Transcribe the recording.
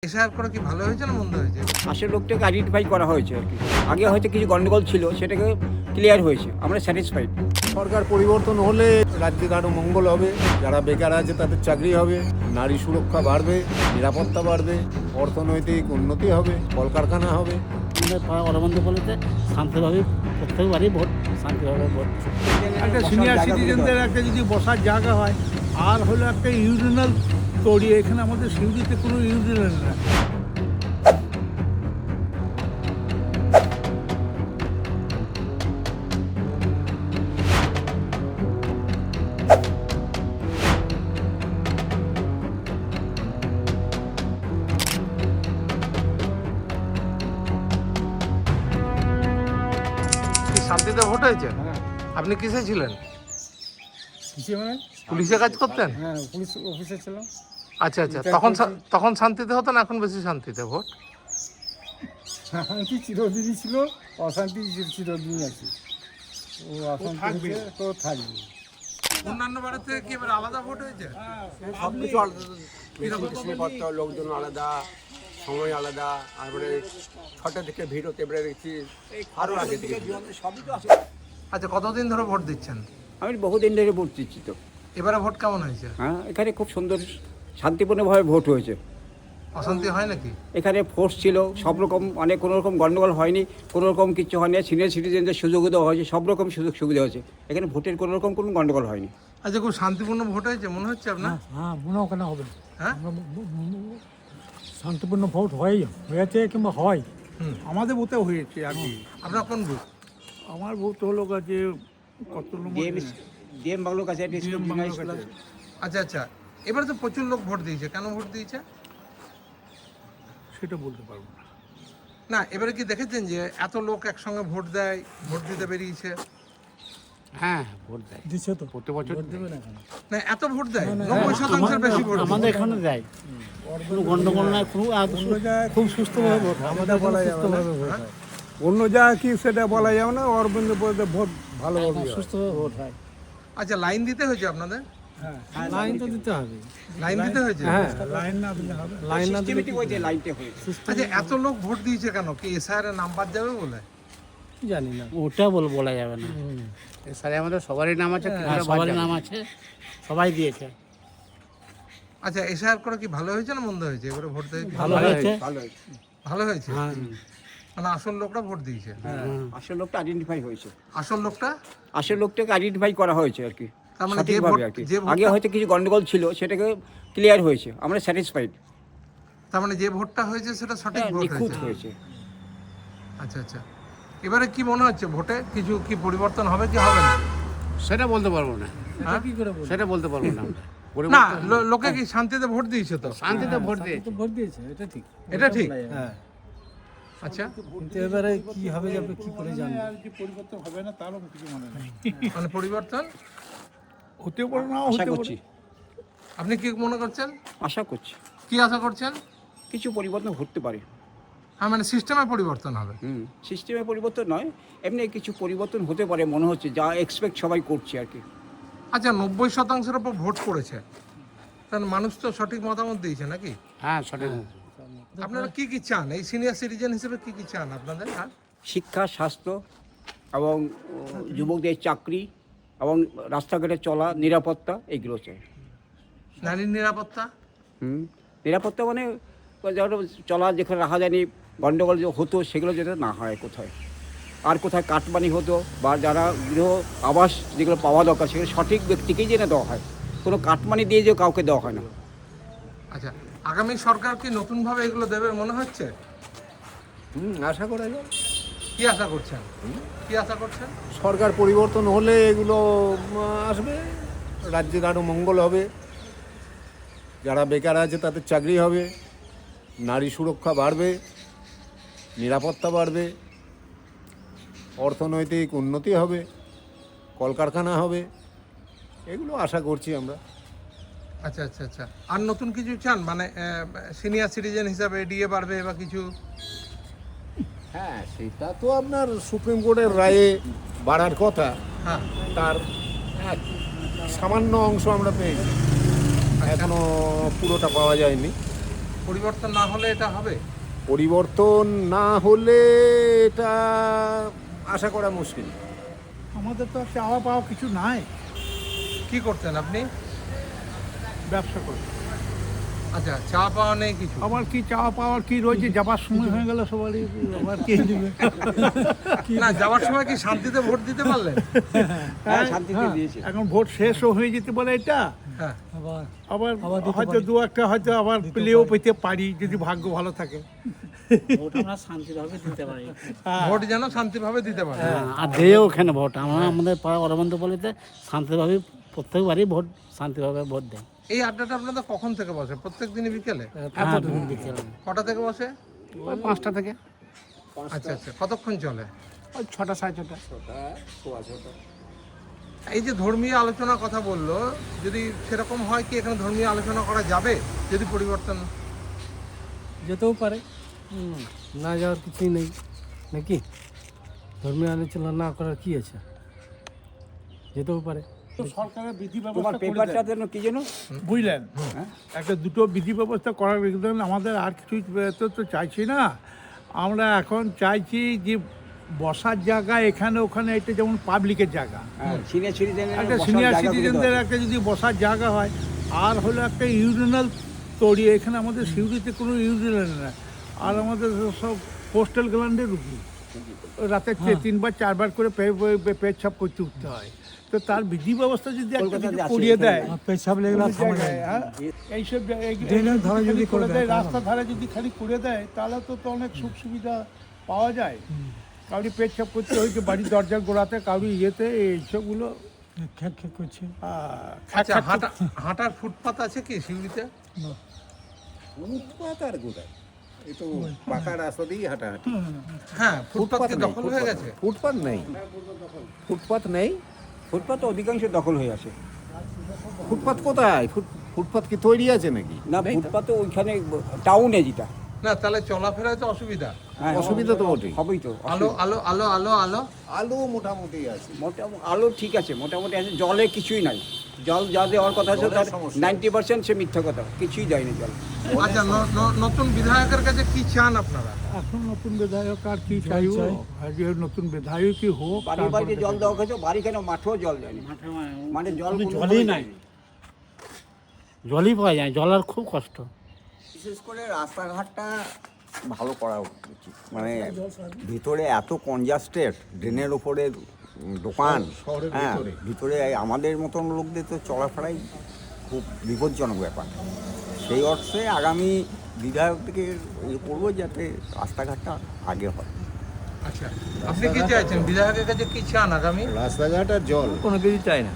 SIR করে কি ভালো হয়েছে না মন্দ হয়েছে? আসল লোকটাকে আইডেন্টিফাই করা হয়েছে আর কি। আগে হয়তো কিছু গন্ডগোল ছিল, সেটাকে ক্লিয়ার হয়েছে, আমরা স্যাটিসফাইড। সরকার পরিবর্তন হলে রাজ্যের আরও মঙ্গল হবে, যারা বেকার আছে তাদের চাকরি হবে, নারী সুরক্ষা বাড়বে, নিরাপত্তা বাড়বে, অর্থনৈতিক উন্নতি হবে, কলকারখানা হবে। আমাদের পাড়া অলবন্দ বলতে শান্তিভাবে প্রত্যেকবারই ভোট শান্তিভাবে ভোট। একটা সিনিয়র সিটিজেনদের একটা যদি বসার জায়গা হয়, আর হলো একটা ইউরিনাল তৈরি। এখানে আমাদের সিউড়িতে কোনো ইউরিনাল না। কি শান্তিতে ভোট হয়েছে? আপনি কিসে ছিলেন? মানে পুলিশে কাজ করতেন? হ্যাঁ, পুলিশ অফিসে ছিল। আচ্ছা আচ্ছা, তখন শান্তিতে হতো না, এখন বেশি শান্তিতে ভোট? শান্তি চিরদিনই ছিল, অশান্তি চিরদিনই আছে। ও অশান্তি তো থাকবে। অন্যান্য বারের থেকে কি এবার আলাদা ভোট হয়েছে? সব কিছু আলাদা, জিনিসপত্র, লোকজন আলাদা, সময় আলাদা, তারপরে 6টা থেকে ভিড় হতে এবারে দেখছি আরও আগে থেকে। আচ্ছা, কতদিন ধরে ভোট দিচ্ছেন? আমি বহুদিন ধরে ভোট দিচ্ছি তো। এবারে ভোট কেমন হয়েছে? হ্যাঁ, এখানে খুব সুন্দর শান্তিপূর্ণভাবে ভোট হয়েছে। অশান্তি হয় নাকি? এখানে ফোর্স ছিল সব রকম, মানে কোনো রকম গণ্ডগোল হয়নি, কোনো রকম কিছু হয়নি। সিনিয়র সিটিজেনদের সুযোগ দেওয়া হয়েছে, সব রকম সুযোগ সুবিধা হয়েছে। এখানে ভোটের কোনো রকম কোনো গণ্ডগোল হয়নি। আচ্ছা, খুব শান্তিপূর্ণ ভোট হয়েছে মনে হচ্ছে আপনার? হ্যাঁ, মনেও কেন হবে? হ্যাঁ, শান্তিপূর্ণ ভোট হয়েছে কিংবা হয়। আমাদের বুথে হয়েছে আর কি। আপনার কোন বুথ? আমার বুথ হলো যে কত নম্বর? ডিএম বাংলোর কাছে একটা স্কুল, জুনিয়র স্কুল আছে। আচ্ছা আচ্ছা, এবারে তো প্রচুর লোক ভোট দিয়েছে, কেন ভোট দিয়েছে? সেটা বলতে পারবো না। না, এবারে কি দেখেছেন যে এত লোক একসঙ্গে ভোট দেয়, ভোট দিতে বেরিয়েছে? হ্যাঁ, ভোট দেয় দিচ্ছে তো, প্রত্যেক বছর দেবে না কেন? না, এত ভোট দেয়, 90% বেশি ভোট দেয়। আমাদের এখানে দেয়, কোনো গন্ডগোল নাই, কোনো অন্য জায়গায় খুব সুস্থভাবে ভোট হয়, আমাদের বলা যাবে না। অন্য জায়গায় কি সেটা বলা যাবে না। অরবিন্দ বলতে ভোট ভালোভাবে হয়। সুস্থভাবে ভোট হয়। আচ্ছা, লাইন দিতে হয়েছে আপনাদের? হ্যাঁ, লাইন তো দিতে হবে। লাইন দিতে হয়েছে? হ্যাঁ, লাইন না দিলে হবে। লাইন না দিলে Systematic way তে লাইনটা হয়েছে। আচ্ছা, এত লোক ভোট দিয়েছে কেন? কি এসআইআর এর নাম বাদ যাবে বলে? জানি না। ওটা বলা যাবে না। স্যার আমাদের সবারই নাম আছে, হ্যাঁ, সবারই নাম আছে, সবাই দিয়েছে। আচ্ছা, এসআইআর করে কি ভালো হয়েছে না মন্দ হয়েছে? এবারে ভোট দিয়ে ভালো হয়েছে। ভালো হয়েছে? হ্যাঁ, মানে আসল লোকটা ভোট দিয়েছে? আসল লোকটা আইডেন্টিফাই হয়েছে। আসল লোকটা? আসল লোকটাকে আইডেন্টিফাই করা হয়েছে আর কি, তার মানে যে সঠিকভাবে ভোট, আর কি। যে আগে হয়তো কিছু গন্ডগোল ছিল, সেটাকে ক্লিয়ার হয়েছে, আমরা স্যাটিসফাইড। তার মানে যে ভোটটা হয়েছে সেটা সঠিক ভোট নিখুঁত হয়েছে? হয়েছে। আচ্ছা আচ্ছা, এবারে কি মনে হচ্ছে ভোটে কিছু কি পরিবর্তন হবে কি হবে না? সেটা বলতে পারবো না, হ্যাঁ? কি করে বলবো? সেটা বলতে পারবো না আমরা। না, লোকে কি শান্তিতে ভোট দিয়েছে তো? শান্তিতে ভোট দিয়ে তো ভোট দিয়েছে, এটা ঠিক। এটা ঠিক। হ্যাঁ, আচ্ছা, কিন্তু এবারে কি হবে যাবে কি করে জানবো? কি পরিবর্তন হবে না তারও কিছু মনে নেই। মানে পরিবর্তন হতে পারে না, আশা হতে করছি, পারে। আপনি কি মনে করছেন? আশা করছি কি আশা করছেন? কিছু পরিবর্তন ঘটতে পারে। হ্যাঁ, মানে সিস্টেমে পরিবর্তন হবে। সিস্টেমে পরিবর্তন নয়, এমনি কিছু পরিবর্তন হতে পারে মনে হচ্ছে, যা এক্সপেক্ট সবাই করছে আর কি। আচ্ছা, 90%-এর উপর ভোট পড়েছে, তাহলে মানুষ তো সঠিক মতামত দিয়েছে নাকি? হ্যাঁ সঠিক। আপনারা কি কি চান এই সিনিয়র সিটিজেন হিসেবে? কি কি চান আপনাদের? হ্যাঁ, শিক্ষা, স্বাস্থ্য এবং যুবকদের চাকরি এবং রাস্তাঘাটে চলা, নিরাপত্তা, এগুলো চাই। নারীর নিরাপত্তা? নিরাপত্তা মানে যারা চলা, যেখানে রাখা যায়নি, গণ্ডগোল যে হতো সেগুলো যাতে না হয় কোথায়, আর কোথায় কাটমানি হতো, বা যারা গৃহ আবাস যেগুলো পাওয়া দরকার সেগুলো সঠিক ব্যক্তিকেই জেনে দেওয়া হয়, কোনো কাটমানি দিয়ে যে কাউকে দেওয়া হয় না। আচ্ছা, আগামী সরকার কি নতুনভাবে এগুলো দেবে মনে হচ্ছে? আশা করা যায়। কি আশা করছেন? কি আশা করছেন? সরকার পরিবর্তন হলে এগুলো আসবে, রাজ্যের আরও মঙ্গল হবে, যারা বেকার আছে তাদের চাকরি হবে, নারী সুরক্ষা বাড়বে, নিরাপত্তা বাড়বে, অর্থনৈতিক উন্নতি হবে, কলকারখানা হবে, এগুলো আশা করছি আমরা। আচ্ছা আচ্ছা আচ্ছা, আর নতুন কিছু চান? মানে সিনিয়র সিটিজেন হিসাবে ডিএ বাড়বে বা কিছু? হ্যাঁ, সেটা তো আপনার সুপ্রিম কোর্টের রায়ে বাড়ার কথা, হ্যাঁ, তার এক সামান্য অংশ আমরা পেয়েছি, এখনো পুরোটা পাওয়া যায়নি। পরিবর্তন না হলে এটা হবে? পরিবর্তন না হলে এটা আশা করা মুশকিল। আমাদের তো চাওয়া পাওয়া কিছু নাই, কি করতেন আপনি? ব্যবসা করি। আচ্ছা, চা পাওয়া নেই কিছু? আবার কি চাওয়া পাওয়ার কি রয়েছে, যাবার সময় হয়ে গেল সবারই, আবার কে দিবে? না, যাওয়ার সময় কি শান্তিতে ভোট দিতে পারলেন? হ্যাঁ, শান্তিতে দিয়েছে। এখন ভোট শেষও হয়ে যেতে পারে এটা, হ্যাঁ। আবার হয়তো দু একটা হয়তো আবার পেলেও পেতে পারি যদি ভাগ্য ভালো থাকে। ভোট আমরা শান্তিভাবে দিতে পারি। ভোট যেন শান্তিভাবে দিতে পারে। আর দেও ওখানে ভোট আমরা আমাদের পাড়া অরবিন্দপল্লিতে শান্তিভাবে প্রত্যেকবারই ভোট শান্তিভাবে ভোট দেয়। এই আড্ডাটা আপনাদের কখন থেকে বসে? প্রত্যেক দিনই বিকেলে? হ্যাঁ, বিকেলে। কটা থেকে বসে? ওই 5টা থেকে আচ্ছা আচ্ছা, কতক্ষণ চলে? ওই 6টা 6:30। এই যে ধর্মীয় আলোচনার কথা বললো, যদি সেরকম হয় কি এখানে ধর্মীয় আলোচনা করা যাবে যদি পরিবর্তন? যেতেও পারে, না যাওয়ার কিছুই নেই নাকি? ধর্মীয় আলোচনা না করার কি আছে, যেতেও পারে। সরকারের বিধি তোমার ব্যবস্থা করে পেপারটা দেয়। যেন কি যেন বুঝলেন, একটা দুটো বিধি ব্যবস্থা করার দেন। আমাদের আর কিছুই তো চাইছি না, আমরা এখন চাইছি যে বসার জায়গা এখানে ওখানে, এটা যেমন পাবলিকের জায়গা, সিনিয়র সিটিজেনের একটা সিনিয়র সিটিজেনদের একটা যদি বসার জায়গা হয়, আর হলো একটা ইউরিনাল তৈরি। এখানে আমাদের সিউড়িতে কোনো ইউরিনাল না, আর আমাদের সব পোস্টাল গ্ল্যান্ডের রুগী, রাতে 3বার 4বার করে পেচ্ছাপ করতে উঠতে হয়। তো তার বিধি ব্যবস্থা যদি একটা কলকাতাতে কিছু আছে, করিয়ে দেয়, পেছাব লেগে কোনো জায়গায়, হ্যাঁ, এইসব ড্রেনের ধারে যদি করে দেয়, রাস্তার ধারে যদি খালি করে দেয়, তাহলে তো অনেক সুখ সুবিধা পাওয়া যায়। কাউরি পেচ্ছাপ করতে হয়েছে বাড়ির দরজার গোড়াতে, কাউরি ইয়েতে, এইসবগুলো খ্যাক খ্যাক করছে। আচ্ছা, হাঁটার ফুটপাত আছে কি শিউড়িতে? ফুটপাত আর কোথায়, এই তো পাকা রাস্তা দিয়েই হাঁটাহাঁটি। হ্যাঁ, ফুটপাত কি নেই, দখল হয়ে গেছে? ফুটপাত নেই, ফুটপাত নেই। ফুটপাত তো অধিকাংশ দখল হয়ে আছে। ফুটপাত কোথায়? ফুটপাত কি তৈরি আছে নাকি? না, ফুটপাত তো ওইখানে টাউনে যেটা। না, তাহলে চলাফেরায় তো অসুবিধা। হ্যাঁ, অসুবিধা তো বটেই। হবেই তো। আলো আলো আলো আলো আলো আলু মোটামুটি আছে। মোটামুটি আলো ঠিক আছে, মোটামুটি আছে। জলে কিছুই নাই। জল যা দেওয়ার কথা আছে তার 90% সে মিথ্যা কথা, কিছুই দেয়নি জল। আচ্ছা, নতুন বিধায়কের কাছে কি চান আপনারা? এখন নতুন বিধায়ক আর কি চাইব, যে নতুন বিধায়কই হোক। বাড়ি বাড়িতে জল দেওয়া হয়েছে, বাড়ি কেন মাঠেও জল দেয়নি, মানে জল জলই নাই, জলই পাওয়া যায়, জলের খুব কষ্ট। বিশেষ করে রাস্তাঘাটটা ভালো করা উচিত। মানে ভিতরে এত কনজাস্টেড, ড্রেনের ওপরে দোকান, হ্যাঁ, ভিতরে আমাদের মতন লোকদের তো চলাফেরাই খুব বিপজ্জনক ব্যাপার। সেই অর্থে আগামী বিধায়ক থেকে ইয়ে করবো যাতে রাস্তাঘাটটা আগে হয়। আচ্ছা, আপনি কি চাইছেন? বিধায়কের কাছে কি চান আগামী? রাস্তাঘাট আর জল কোনো কিছু চাই না।